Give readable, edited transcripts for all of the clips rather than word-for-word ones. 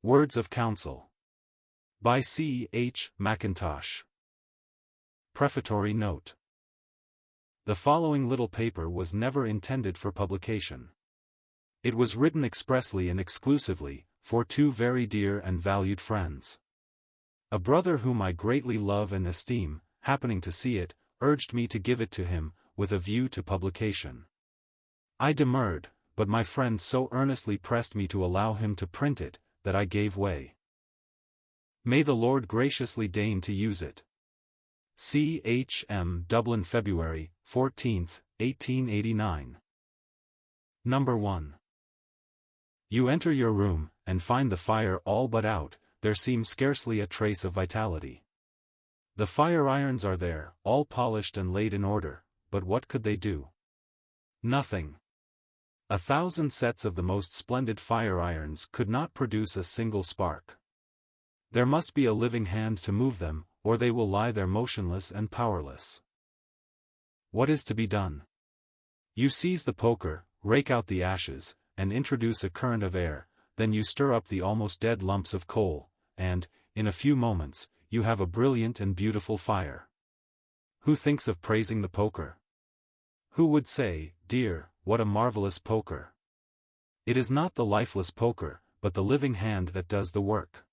Words of Counsel. By CH Mackintosh. Prefatory Note. The following little paper was never intended for publication. It was written expressly and exclusively, for two very dear and valued friends. A brother whom I greatly love and esteem, happening to see it, urged me to give it to him, with a view to publication. I demurred, but my friend so earnestly pressed me to allow him to print it, that I gave way. May the Lord graciously deign to use it. CH Dublin, February 14, 1889. Number 1. You enter your room, and find the fire all but out. There seems scarcely a trace of vitality. The fire irons are there, all polished and laid in order, but what could they do? Nothing. 1,000 sets of the most splendid fire irons could not produce a single spark. There must be a living hand to move them, or they will lie there motionless and powerless. What is to be done? You seize the poker, rake out the ashes, and introduce a current of air, then you stir up the almost dead lumps of coal, and, in a few moments, you have a brilliant and beautiful fire. Who thinks of praising the poker? Who would say, "Dear, what a marvelous poker"? It is not the lifeless poker, but the living hand that does the work.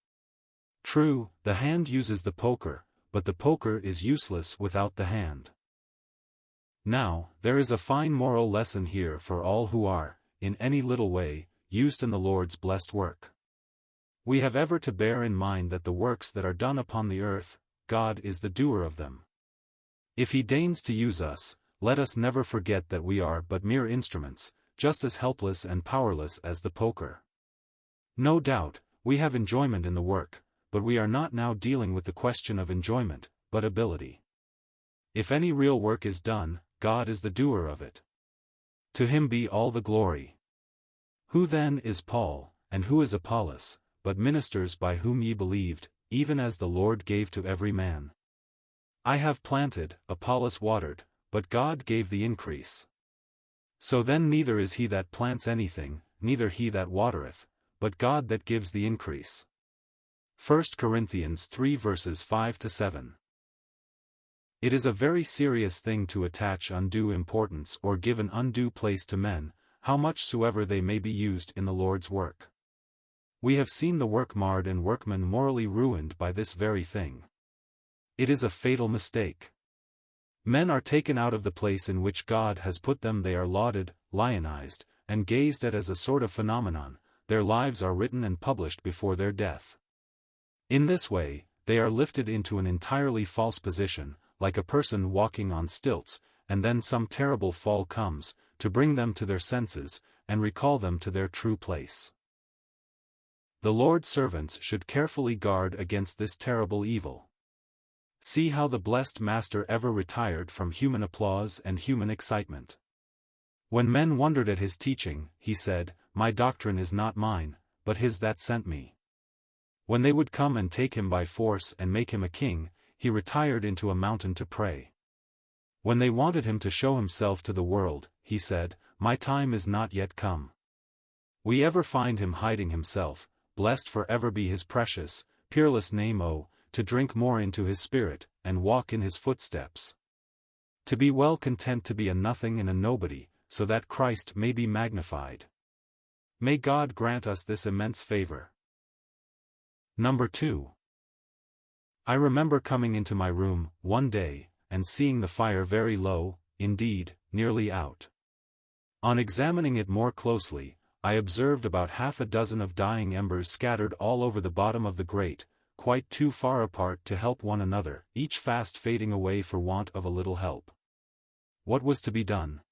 True, the hand uses the poker, but the poker is useless without the hand. Now, there is a fine moral lesson here for all who are, in any little way, used in the Lord's blessed work. We have ever to bear in mind that the works that are done upon the earth, God is the doer of them. If He deigns to use us, let us never forget that we are but mere instruments, just as helpless and powerless as the poker. No doubt, we have enjoyment in the work, but we are not now dealing with the question of enjoyment, but ability. If any real work is done, God is the doer of it. To Him be all the glory. Who then is Paul, and who is Apollos, but ministers by whom ye believed, even as the Lord gave to every man? I have planted, Apollos watered, but God gave the increase. So then neither is he that plants anything, neither he that watereth, but God that gives the increase. 1 Corinthians 3 verses 5-7. It is a very serious thing to attach undue importance or give an undue place to men, how much soever they may be used in the Lord's work. We have seen the work marred and workmen morally ruined by this very thing. It is a fatal mistake. Men are taken out of the place in which God has put them, they are lauded, lionized, and gazed at as a sort of phenomenon, their lives are written and published before their death. In this way, they are lifted into an entirely false position, like a person walking on stilts, and then some terrible fall comes, to bring them to their senses, and recall them to their true place. The Lord's servants should carefully guard against this terrible evil. See how the blessed Master ever retired from human applause and human excitement. When men wondered at his teaching, he said, "My doctrine is not mine, but His that sent me." When they would come and take him by force and make him a king, he retired into a mountain to pray. When they wanted him to show himself to the world, he said, "My time is not yet come." We ever find him hiding himself, blessed for ever be his precious, peerless name, to drink more into his spirit, and walk in his footsteps. To be well content to be a nothing and a nobody, so that Christ may be magnified. May God grant us this immense favor. Number 2. I remember coming into my room, one day, and seeing the fire very low, indeed, nearly out. On examining it more closely, I observed about half a dozen of dying embers scattered all over the bottom of the grate, quite too far apart to help one another, each fast fading away for want of a little help. What was to be done?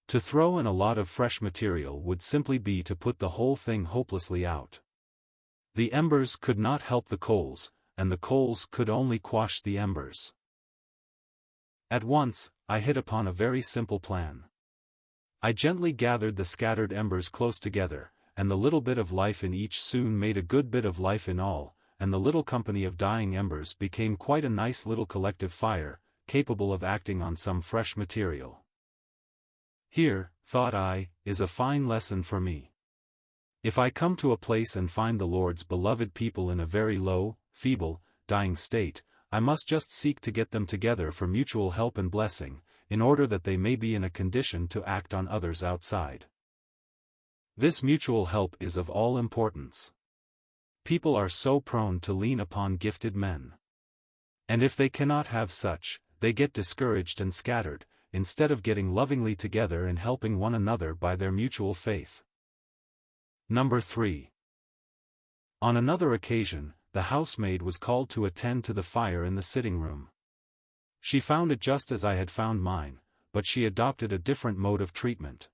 To throw in a lot of fresh material would simply be to put the whole thing hopelessly out. The embers could not help the coals, and the coals could only quash the embers. At once, I hit upon a very simple plan. I gently gathered the scattered embers close together, and the little bit of life in each soon made a good bit of life in all, and the little company of dying embers became quite a nice little collective fire, capable of acting on some fresh material. Here, thought I, is a fine lesson for me. If I come to a place and find the Lord's beloved people in a very low, feeble, dying state, I must just seek to get them together for mutual help and blessing, in order that they may be in a condition to act on others outside. This mutual help is of all importance. People are so prone to lean upon gifted men. And if they cannot have such, they get discouraged and scattered, instead of getting lovingly together and helping one another by their mutual faith. Number 3. On another occasion, the housemaid was called to attend to the fire in the sitting room. She found it just as I had found mine, but she adopted a different mode of treatment.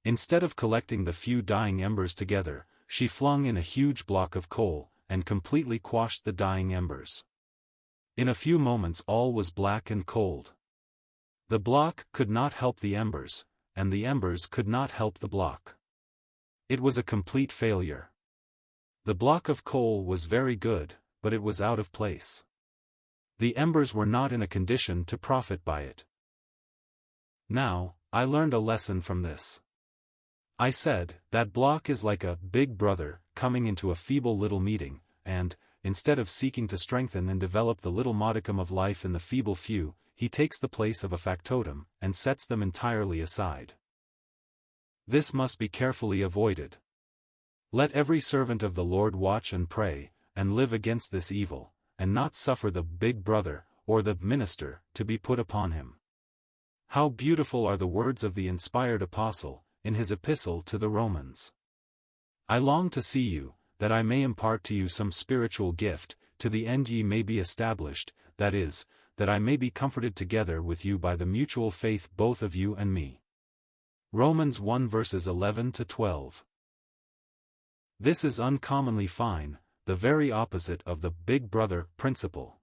Instead of collecting the few dying embers together, she flung in a huge block of coal, and completely quashed the dying embers. In a few moments all was black and cold. The block could not help the embers, and the embers could not help the block. It was a complete failure. The block of coal was very good, but it was out of place. The embers were not in a condition to profit by it. Now, I learned a lesson from this. I said, that block is like a big brother coming into a feeble little meeting, and, instead of seeking to strengthen and develop the little modicum of life in the feeble few, he takes the place of a factotum, and sets them entirely aside. This must be carefully avoided. Let every servant of the Lord watch and pray, and live against this evil, and not suffer the big brother, or the minister, to be put upon him. How beautiful are the words of the inspired apostle, in his epistle to the Romans. I long to see you, that I may impart to you some spiritual gift, to the end ye may be established, that is, that I may be comforted together with you by the mutual faith both of you and me. Romans 1 verses 11 to 12. This is uncommonly fine, the very opposite of the big brother principle.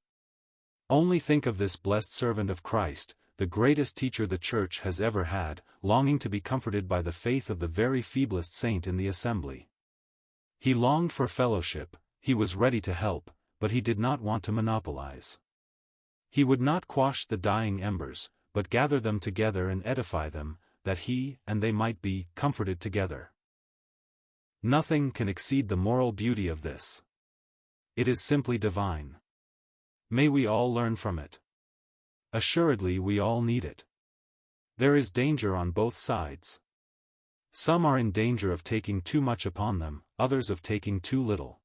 Only think of this blessed servant of Christ, the greatest teacher the church has ever had, longing to be comforted by the faith of the very feeblest saint in the assembly. He longed for fellowship, he was ready to help, but he did not want to monopolize. He would not quash the dying embers, but gather them together and edify them, that he and they might be comforted together. Nothing can exceed the moral beauty of this. It is simply divine. May we all learn from it. Assuredly we all need it. There is danger on both sides. Some are in danger of taking too much upon them, others of taking too little.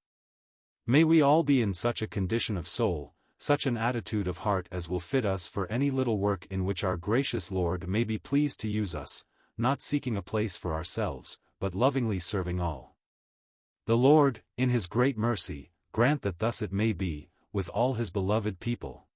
May we all be in such a condition of soul, such an attitude of heart as will fit us for any little work in which our gracious Lord may be pleased to use us, not seeking a place for ourselves, but lovingly serving all. The Lord, in his great mercy, grant that thus it may be, with all his beloved people.